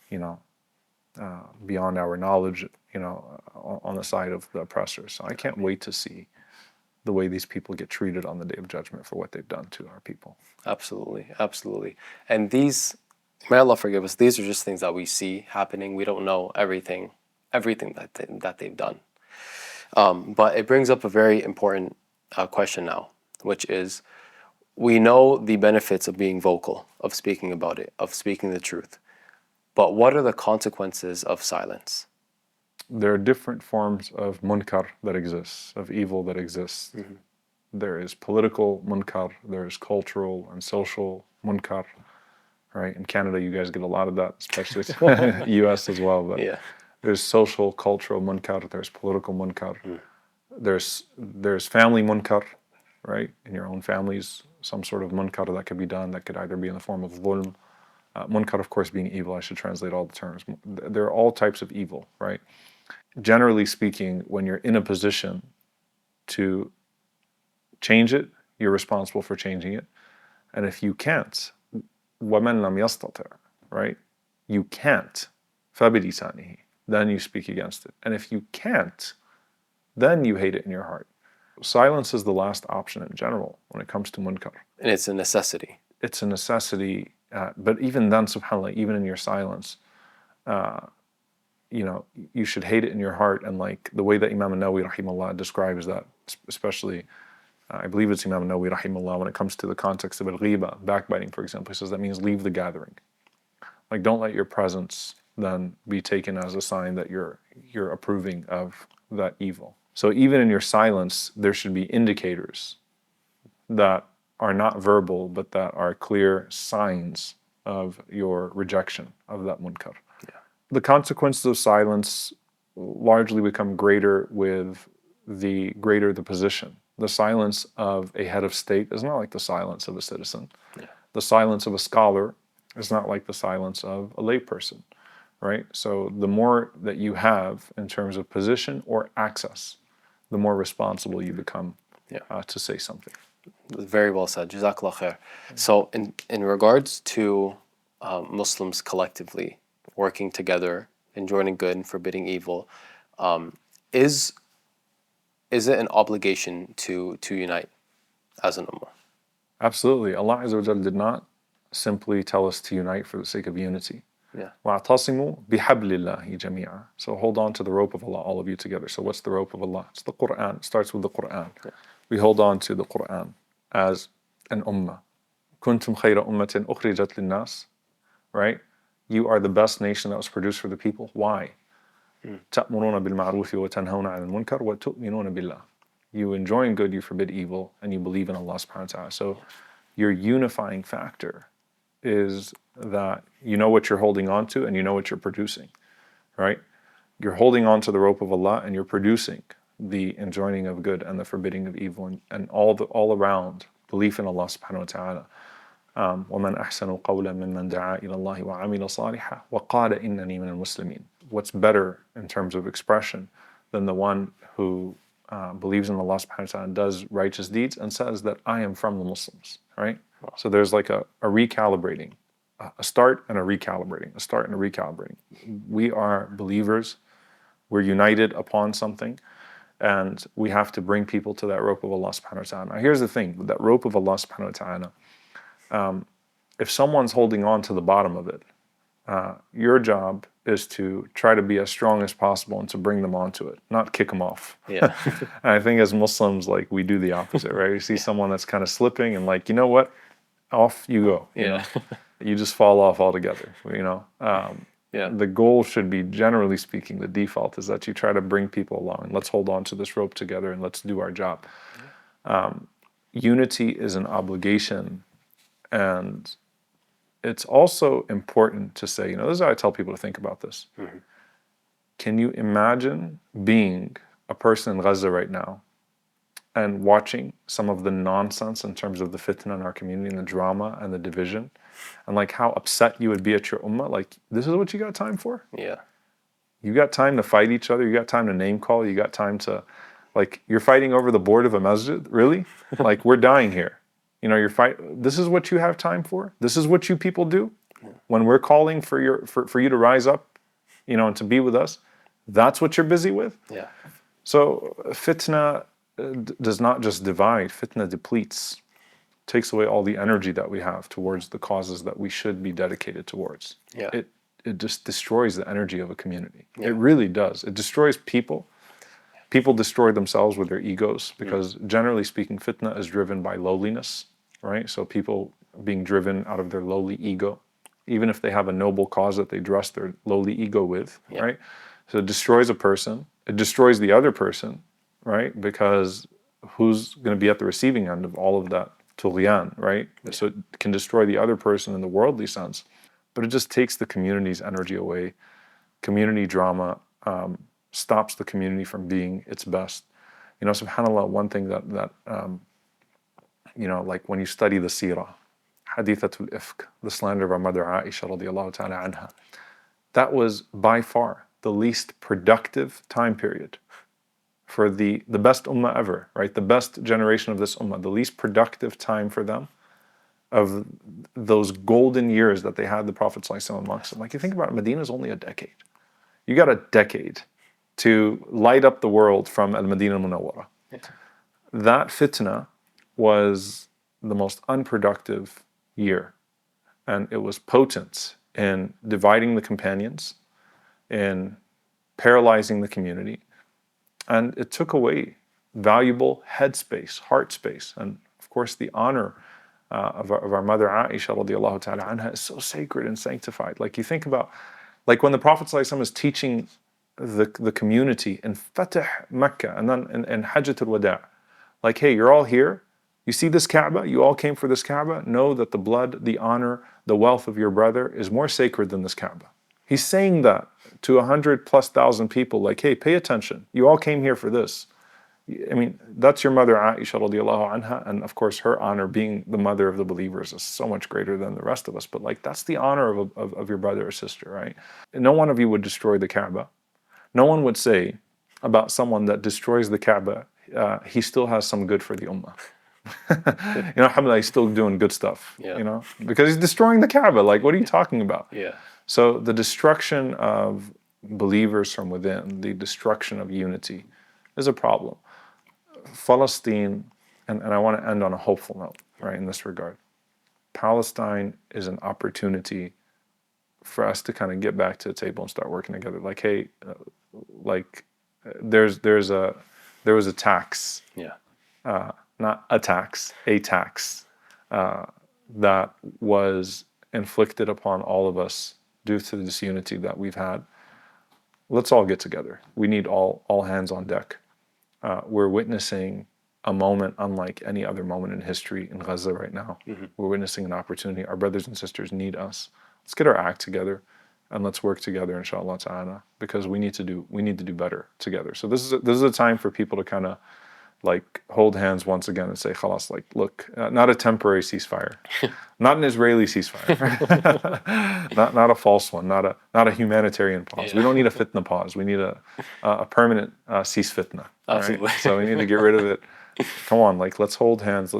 S1: you know, beyond our knowledge, you know, on the side of the oppressors. So I can't wait to see the way these people get treated on the day of judgment for what they've done to our people. Absolutely, absolutely. And these, may Allah forgive us, these are just things that we see happening. We don't know everything that they've done. But it brings up a very important question now, which is, we know the benefits of being vocal, of speaking about it, of speaking the truth. But what are the consequences of silence? There are different forms of munkar that exists, of evil that exists. Mm-hmm. There is political munkar, there is cultural and social munkar, right? In Canada, you guys get a lot of that, especially US as well. But there's social, cultural munkar, there's political munkar. Mm. There's family munkar, right? In your own families, some sort of munkar that could be done, that could either be in the form of dhulm. Munkar, of course, being evil, I should translate all the terms. There are all types of evil, right? Generally speaking, when you're in a position to change it, you're responsible for changing it. And if you can't, وَمَنْ لَمْ يَسْتَطِعْ, right? You can't, فَبِلِسَانِهِ, then you speak against it. And if you can't, then you hate it in your heart. Silence is the last option in general when it comes to munkar.
S2: And it's a necessity.
S1: It's a necessity, but even then, subhanAllah, even in your silence, you should hate it in your heart. And like the way that Imam Nawawi rahimahullah describes that, especially, I believe it's Imam Nawawi rahimahullah, when it comes to the context of al-ghiba, backbiting, for example, he says that means leave the gathering. Like, don't let your presence then be taken as a sign that you're approving of that evil. So even in your silence, there should be indicators that are not verbal, but that are clear signs of your rejection of that munkar.
S2: Yeah.
S1: The consequences of silence largely become greater with the greater the position. The silence of a head of state is not like the silence of a citizen.
S2: Yeah.
S1: The silence of a scholar is not like the silence of a layperson, right? So the more that you have in terms of position or access, the more responsible you become to say something.
S2: Very well said. Jazakallah khair. So in regards to Muslims collectively working together, enjoining good and forbidding evil, is it an obligation to unite as an ummah?
S1: Absolutely. Allah Azza wa Jal did not simply tell us to unite for the sake of unity.
S2: Yeah.
S1: وَاعْتَصِمُوا بِحَبْلِ اللَّهِ جَمِيعًا. So hold on to the rope of Allah, all of you together. So what's the rope of Allah? It's the Quran. It starts with the Quran.
S2: Yeah.
S1: We hold on to the Quran as an ummah. كُنْتُمْ خَيْرَ أُمَّةٍ أُخْرِجَتْ لِلنَّاسِ. Right? You are the best nation that was produced for the people. Why? تَأْمُرُونَ بِالْمَعْرُوفِ وَتَنْهَوْنَ عَنِ الْمُنْكَرِ وَتُؤْمِنُونَ بِاللَّهِ. You enjoin good, you forbid evil, and you believe in Allah subhanahu wa ta'ala. So your unifying factor is that you know what you're holding on to and you know what you're producing, right? You're holding on to the rope of Allah and you're producing the enjoining of good and the forbidding of evil and all around belief in Allah subhanahu wa ta'ala. وَمَنْ أَحْسَنُ قَوْلًا مِمَّنْ دَعَا إِلَى اللَّهِ وَعَمِلَ صَالِحًا وَقَالَ إِنَّنِي مِنَ الْمُسْلِمِينَ. What's better in terms of expression than the one who believes in Allah subhanahu wa ta'ala, does righteous deeds and says that I am from the Muslims, right? So there's like a recalibrating, a start and a recalibrating, a start and a recalibrating. We are believers, we're united upon something, and we have to bring people to that rope of Allah subhanahu wa ta'ala. Now here's the thing, with that rope of Allah subhanahu wa ta'ala, if someone's holding on to the bottom of it, your job is to try to be as strong as possible and to bring them onto it, not kick them off.
S2: Yeah.
S1: And I think as Muslims, like, we do the opposite, right? You see someone that's kind of slipping and like, you know what? Off you go. You know? You just fall off altogether, you know? The goal should be, generally speaking, the default is that you try to bring people along and let's hold on to this rope together and let's do our job. Unity is an obligation, and it's also important to say, you know, this is how I tell people to think about this. Mm-hmm. Can you imagine being a person in Gaza right now and watching some of the nonsense in terms of the fitna in our community and the drama and the division, and like how upset you would be at your ummah? Like, this is what you got time for?
S2: Yeah. You
S1: got time to fight each other, you got time to name call, you got time to, like, you're fighting over the board of a masjid? Really? Like, we're dying here. You know, this is what you have time for? This is what you people do? When we're calling for you to rise up, you know, and to be with us, that's what you're busy with?
S2: Yeah.
S1: So fitna does not just divide, fitna depletes, takes away all the energy that we have towards the causes that we should be dedicated towards.
S2: Yeah.
S1: It just destroys the energy of a community. Yeah. It really does. It destroys people. People destroy themselves with their egos because, generally speaking, fitna is driven by lowliness, right? So people being driven out of their lowly ego, even if they have a noble cause that they dress their lowly ego with, right? So it destroys a person. It destroys the other person, right? Because who's going to be at the receiving end of all of that tughyan, right? Yeah. So it can destroy the other person in the worldly sense, but it just takes the community's energy away. Community drama stops the community from being its best. You know, subhanAllah, one thing that you know, like when you study the seerah, hadithatul ifk, the slander of our mother Aisha radiallahu ta'ala anha, that was by far the least productive time period for the best ummah ever, right? The best generation of this ummah, the least productive time for them of those golden years that they had the Prophet ﷺ amongst them. Like you think about it, Medina is only a decade. You got a decade to light up the world from Al-Madinah Al-Munawwara.
S2: Yeah.
S1: That fitna was the most unproductive year. And it was potent in dividing the companions, in paralyzing the community. And it took away valuable head space, heart space. And of course, the honor of our mother Aisha radiallahu ta'ala anha is so sacred and sanctified. Like you think about, like when the Prophet ﷺ is teaching the community in Fatah Makkah and then in Hajjat al-Wada', like, hey, you're all here. You see this Kaaba? You all came for this Kaaba? Know that the blood, the honor, the wealth of your brother is more sacred than this Kaaba. He's saying that to 100,000+ people, like, hey, pay attention. You all came here for this. I mean, that's your mother Aisha radiallahu anha, and of course her honor being the mother of the believers is so much greater than the rest of us. But like, that's the honor of your brother or sister, right? And no one of you would destroy the Kaaba. No one would say about someone that destroys the Kaaba, he still has some good for the Ummah. You know, alhamdulillah, he's still doing good stuff,
S2: Yeah.
S1: you know, because he's destroying the Kaaba. Like, what are you talking about?
S2: Yeah.
S1: So the destruction of believers from within, the destruction of unity is a problem. Palestine, and I want to end on a hopeful note, right, in this regard. Palestine is an opportunity for us to kind of get back to the table and start working together. Like, hey, there was a tax.
S2: Yeah.
S1: Not a tax, a tax that was inflicted upon all of us due to the disunity that we've had. Let's all get together. We need all hands on deck. We're witnessing a moment unlike any other moment in history in Gaza right now.
S2: Mm-hmm.
S1: We're witnessing an opportunity. Our brothers and sisters need us. Let's get our act together and let's work together, inshallah ta'ala, because we need to do better together. So this is a time for people to kind of like hold hands once again and say, khalas, like, look, not a temporary ceasefire, not an Israeli ceasefire, not a false one, not a humanitarian pause.
S2: Yeah.
S1: We don't need a fitna pause. We need a permanent cease fitna.
S2: Absolutely.
S1: Right? So we need to get rid of it. Come on, like, let's hold hands.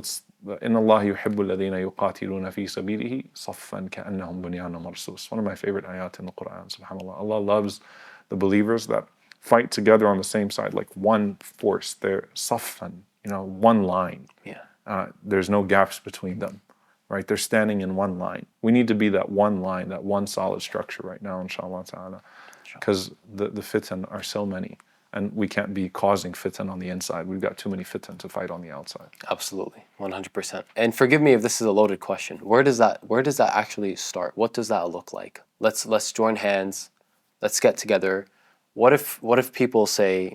S1: Inna Allah yuhibbu alladhina yuqatiluna fi sabilihi saffan ka'annahum bunyanun marsus. One of my favorite ayat in the Quran, subhanAllah. Allah loves the believers that fight together on the same side, like one force. They're saffan, one line.
S2: Yeah.
S1: There's no gaps between them, right? They're standing in one line. We need to be that one line, that one solid structure right now, inshallah ta'ala, because the fitan are so many. And we can't be causing fitan on the inside. We've got too many fitan to fight on the outside.
S2: Absolutely, 100%. And forgive me if this is a loaded question. Where does that actually start? What does that look like? Let's join hands. Let's get together. What if people say,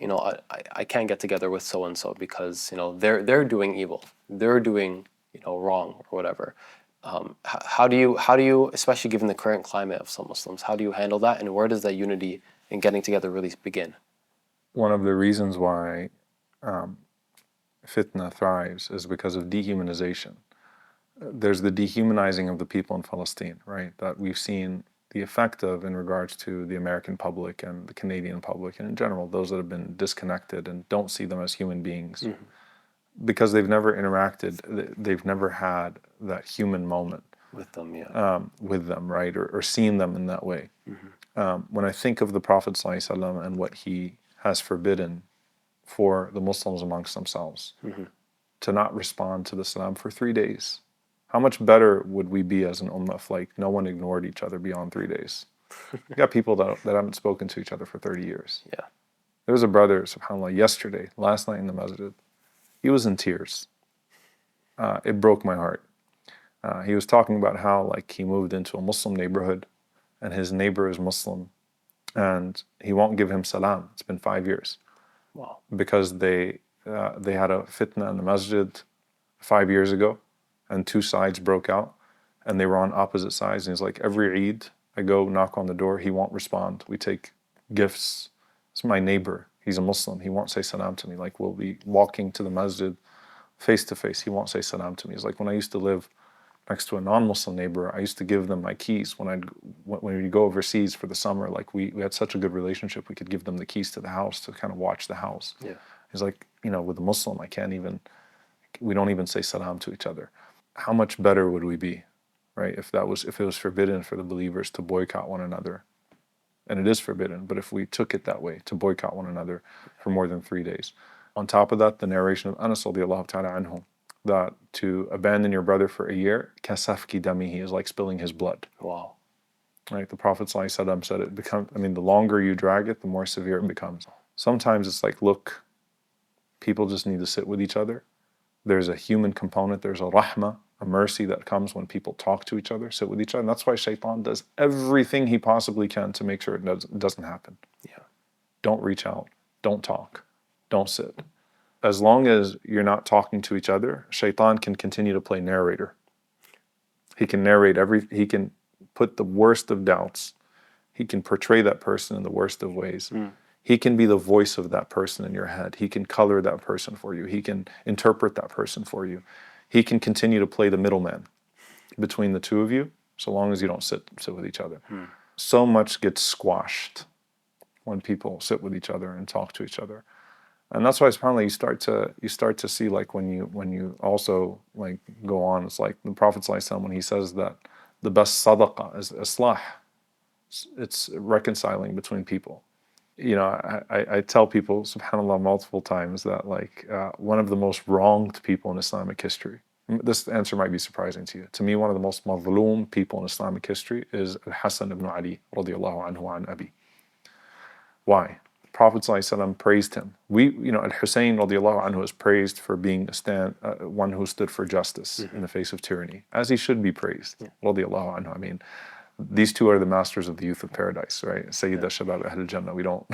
S2: I can't get together with so and so because they're doing evil, they're doing wrong or whatever. How do you, especially given the current climate of some Muslims, how do you handle that? And where does that unity and getting together really begin?
S1: One of the reasons why fitna thrives is because of dehumanization. There's the dehumanizing of the people in Palestine, right? That we've seen the effect of in regards to the American public and the Canadian public, and in general, those that have been disconnected and don't see them as human beings. Mm-hmm. Because they've never interacted, they've never had that human moment
S2: with them,
S1: right? Or seen them in that way. Mm-hmm. When I think of the Prophet ﷺ and what he has forbidden for the Muslims amongst themselves, mm-hmm. to not respond to the salam for 3 days. How much better would we be as an ummah if like no one ignored each other beyond 3 days? We got people that haven't spoken to each other for 30 years.
S2: Yeah.
S1: There was a brother, subhanAllah, last night in the masjid. He was in tears. It broke my heart. He was talking about how like he moved into a Muslim neighborhood and his neighbor is Muslim and he won't give him salam. It's been 5 years.
S2: Wow.
S1: Because they had a fitna in the masjid 5 years ago and two sides broke out and they were on opposite sides. And he's like, every Eid, I go knock on the door, he won't respond. We take gifts. It's my neighbor. He's a Muslim. He won't say salam to me. Like we'll be walking to the masjid face to face. He won't say salam to me. It's like when I used to live next to a non-Muslim neighbor, I used to give them my keys when we go overseas for the summer. Like we had such a good relationship, we could give them the keys to the house to kind of watch the house.
S2: Yeah.
S1: He's like, with a Muslim, we don't even say salam to each other. how much better would we be, right? If it was forbidden for the believers to boycott one another. And it is forbidden, but if we took it that way, to boycott one another for more than 3 days. On top of that, the narration of Anas radiallahu ta'ala anhu, that to abandon your brother for a year, kasafki damihi, is like spilling his blood.
S2: Wow.
S1: Right? The Prophet ﷺ said the longer you drag it, the more severe it becomes. Sometimes it's like, look, people just need to sit with each other. There's a human component, there's a rahmah, a mercy that comes when people talk to each other, sit with each other. And that's why shaitan does everything he possibly can to make sure it doesn't happen.
S2: Yeah.
S1: Don't reach out. Don't talk. Don't sit. As long as you're not talking to each other, shaitan can continue to play narrator. He can narrate he can put the worst of doubts. He can portray that person in the worst of ways. He can be the voice of that person in your head. He can color that person for you. He can interpret that person for you. He can continue to play the middleman between the two of you, so long as you don't sit with each other. So much gets squashed when people sit with each other and talk to each other. And that's why subhanAllah, you start to see, like, when you also like go on, it's like the Prophet ﷺ, when he says that the best sadaqah is islah, it's reconciling between people. You know, I tell people, subhanAllah, multiple times that, like, one of the most wronged people in Islamic history, this answer might be surprising to you. To me, one of the most Mazloom people in Islamic history is Hassan ibn Ali radiallahu anhu an Abi. Why? The Prophet ﷺ praised him. Al-Hussein radiallahu anhu is praised for being one who stood for justice in the face of tyranny, as he should be praised, radiallahu anhu. I mean, these two are the masters of the youth of paradise, right? Sayyid al-Shabab Ahl al-Jannah. We don't,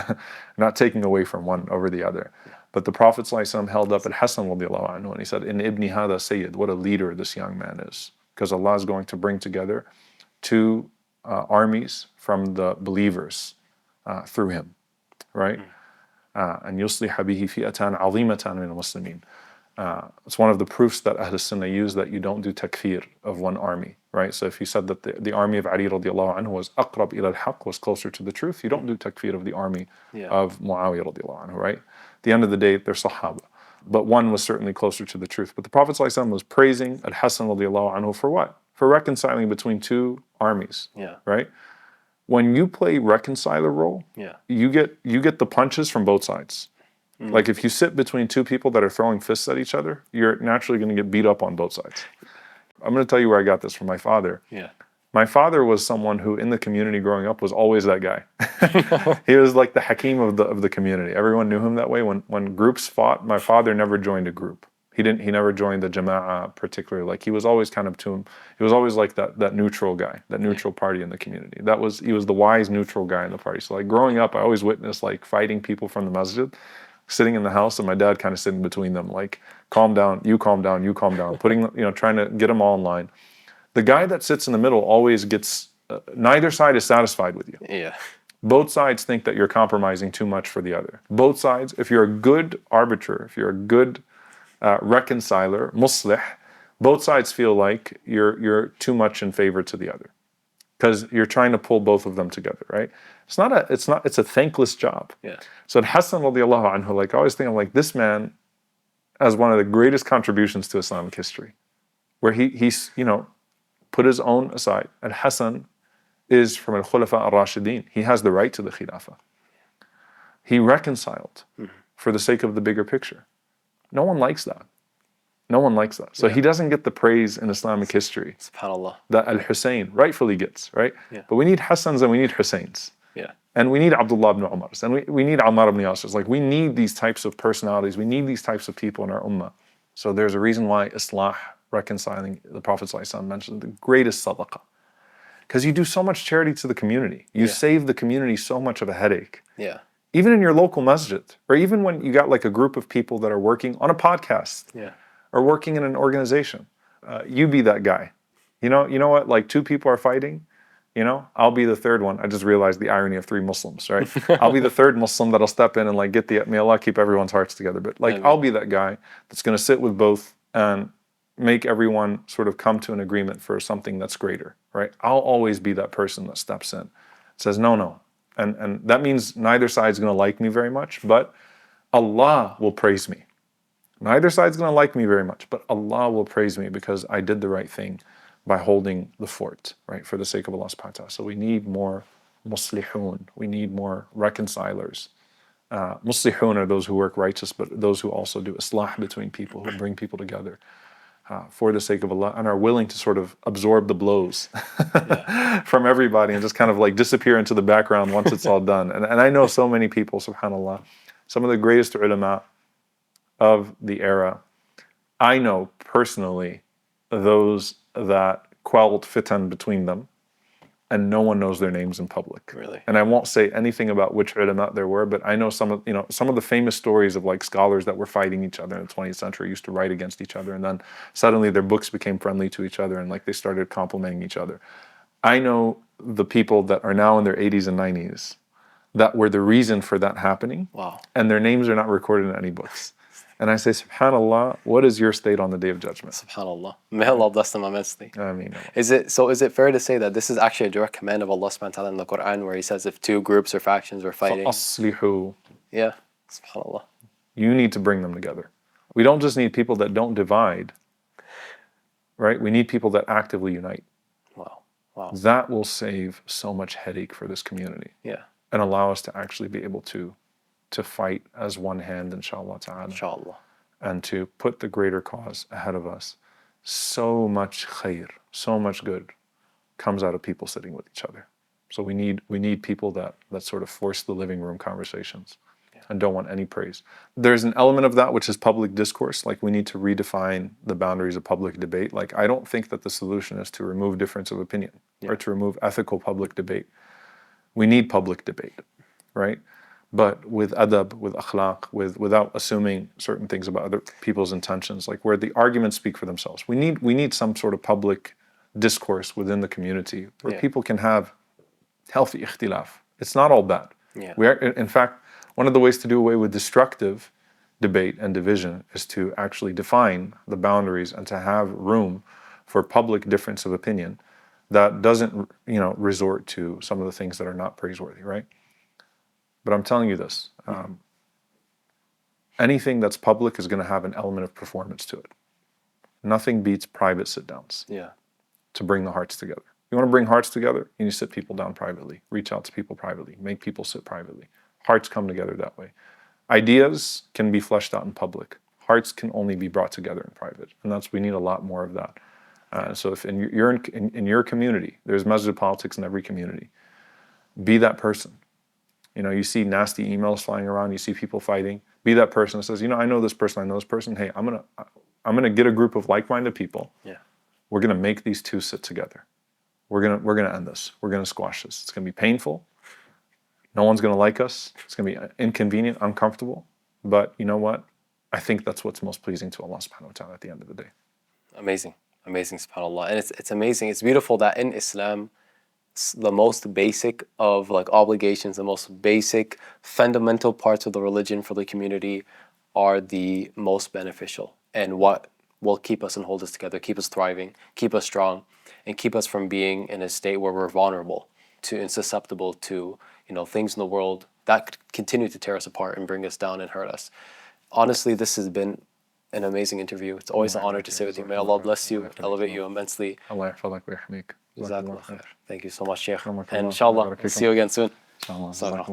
S1: not taking away from one over the other. But the Prophet ﷺ held up Al-Hassan radiallahu anhu, and he said, in Ibni Hada Sayyid, what a leader this young man is. Because Allah is going to bring together two armies from the believers through him, right? And يُصْلِحَ بِهِ فِئَةً عَظِيمَةً مِنَ الْمُسْلِمِينَ. It's one of the proofs that Ahl Sunnah use, that you don't do takfir of one army, right? So if you said that the army of Ali radiallahu anhu was aqrab ila al-haq, was closer to the truth, you don't do takfir of the army of Muawiyah radiallahu anhu, right? At the end of the day, they're sahaba. But one was certainly closer to the truth. But the Prophet ﷺ was praising Al-Hassan radiallahu anhu for what? For reconciling between two armies, right? When you play reconciler role, you get the punches from both sides. Like, if you sit between two people that are throwing fists at each other, you're naturally going to get beat up on both sides. I'm going to tell you where I got this from my father. My father was someone who, in the community growing up, was always that guy. He was like the Hakim of the community. Everyone knew him that way. When groups fought, my father never joined a group. He never joined the Jama'ah particularly. Like, he was always kind of he was always like that neutral guy, that neutral party in the community. He was the wise neutral guy in the party. So, like, growing up, I always witnessed, like, fighting people from the masjid, sitting in the house, and my dad kind of sitting between them, like, calm down, you calm down, you calm down, trying to get them all in line. The guy that sits in the middle always gets, neither side is satisfied with you. Both sides think that you're compromising too much for the other. Both sides, if you're a good arbiter, if you're a good reconciler, muslih, both sides feel like you're too much in favor to the other, because you're trying to pull both of them together, right? It's a thankless job. So Hassan radiallahu anhu, like, I always think, I'm like, this man has one of the greatest contributions to Islamic history, where he's put his own aside. And Hassan is from al-Khulafa al-Rashideen. He has the right to the Khilafah. He reconciled for the sake of the bigger picture. No one likes that. No one likes that. So he doesn't get the praise in Islamic history, SubhanAllah, that Al-Hussein rightfully gets, right? But we need Hassans and we need Husseins. And we need Abdullah ibn Umars, and we need Ammar ibn Yasir. Like, we need these types of personalities. We need these types of people in our ummah. So there's a reason why Islah, reconciling, the Prophet ﷺ mentioned the greatest sadaqah. Because you do so much charity to the community. You save the community so much of a headache. Even in your local masjid, or even when you got, like, a group of people that are working on a podcast, or working in an organization, you be that guy. You know what? Like, two people are fighting. I'll be the third one. I just realized the irony of three Muslims, right? I'll be the third Muslim that'll step in and, like, may Allah keep everyone's hearts together. But, like, I'll be that guy that's going to sit with both and make everyone sort of come to an agreement for something that's greater, right? I'll always be that person that steps in, says, no. And that means neither side's going to like me very much, but Allah will praise me. Neither side's going to like me very much, but Allah will praise me because I did the right thing by holding the fort, right, for the sake of Allah subhanahu wa ta'ala. So we need more muslihun. We need more reconcilers. Muslihun are those who work righteous, but those who also do islah between people, who bring people together for the sake of Allah and are willing to sort of absorb the blows from everybody and just kind of like disappear into the background once it's all done. And I know so many people, subhanAllah, some of the greatest ulama of the era. I know personally those that quelled fitan between them, and no one knows their names in public.
S2: Really?
S1: And I won't say anything about which ulama there were, but I know some of the famous stories of like scholars that were fighting each other in the 20th century, used to write against each other, and then suddenly their books became friendly to each other and like they started complimenting each other. I know the people that are now in their 80s and 90s that were the reason for that happening.
S2: Wow.
S1: And their names are not recorded in any books. And I say, subhanAllah, what is your state on the Day of Judgment?
S2: SubhanAllah. May Allah bless them immensely.
S1: Ameen.
S2: Is it fair to say that this is actually a direct command of Allah subhanahu wa ta'ala in the Quran where He says if two groups or factions are fighting?
S1: فَأَصْلِحُوا.
S2: Yeah. SubhanAllah.
S1: You need to bring them together. We don't just need people that don't divide, right? We need people that actively unite.
S2: Wow. Wow.
S1: That will save so much headache for this community.
S2: Yeah.
S1: And allow us to actually be able to fight as one hand, inshallah ta'ala.
S2: Inshallah.
S1: And to put the greater cause ahead of us. So much khair, so much good comes out of people sitting with each other. So we need people that sort of force the living room conversations and don't want any praise. There's an element of that which is public discourse. Like we need to redefine the boundaries of public debate. Like I don't think that the solution is to remove difference of opinion or to remove ethical public debate. We need public debate, right? But with adab, with akhlaq, without assuming certain things about other people's intentions, like where the arguments speak for themselves. We need some sort of public discourse within the community where people can have healthy ikhtilaf. It's not all bad.
S2: Yeah.
S1: In fact, one of the ways to do away with destructive debate and division is to actually define the boundaries and to have room for public difference of opinion that doesn't, resort to some of the things that are not praiseworthy, right? But I'm telling you this, anything that's public is going to have an element of performance to it. Nothing beats private sit-downs to bring the hearts together. You want to bring hearts together? You need to sit people down privately, reach out to people privately, make people sit privately. Hearts come together that way. Ideas can be fleshed out in public. Hearts can only be brought together in private. And we need a lot more of that. So if you're in your community, there's masjid politics in every community. Be that person. You see nasty emails flying around. You see people fighting. Be that person that says, I know this person. I know this person. Hey, I'm gonna get a group of like-minded people.
S2: Yeah.
S1: We're gonna make these two sit together. We're gonna end this. We're gonna squash this. It's gonna be painful. No one's gonna like us. It's gonna be inconvenient, uncomfortable. But you know what? I think that's what's most pleasing to Allah subhanahu wa ta'ala at the end of the day.
S2: Amazing, subhanAllah. And it's amazing. It's beautiful that in Islam, the most basic of obligations, the most basic fundamental parts of the religion for the community are the most beneficial and what will keep us and hold us together, keep us thriving, keep us strong, and keep us from being in a state where we're vulnerable and susceptible to things in the world that continue to tear us apart and bring us down and hurt us. Honestly, this has been an amazing interview. It's always an honor to sit with you. May Allah bless you, elevate you immensely.
S1: Allah yahfadak wa yahmik.
S2: Jazakallah khair. Thank you so much, Sheikh. And inshallah, we'll see you again soon.
S1: Inshallah.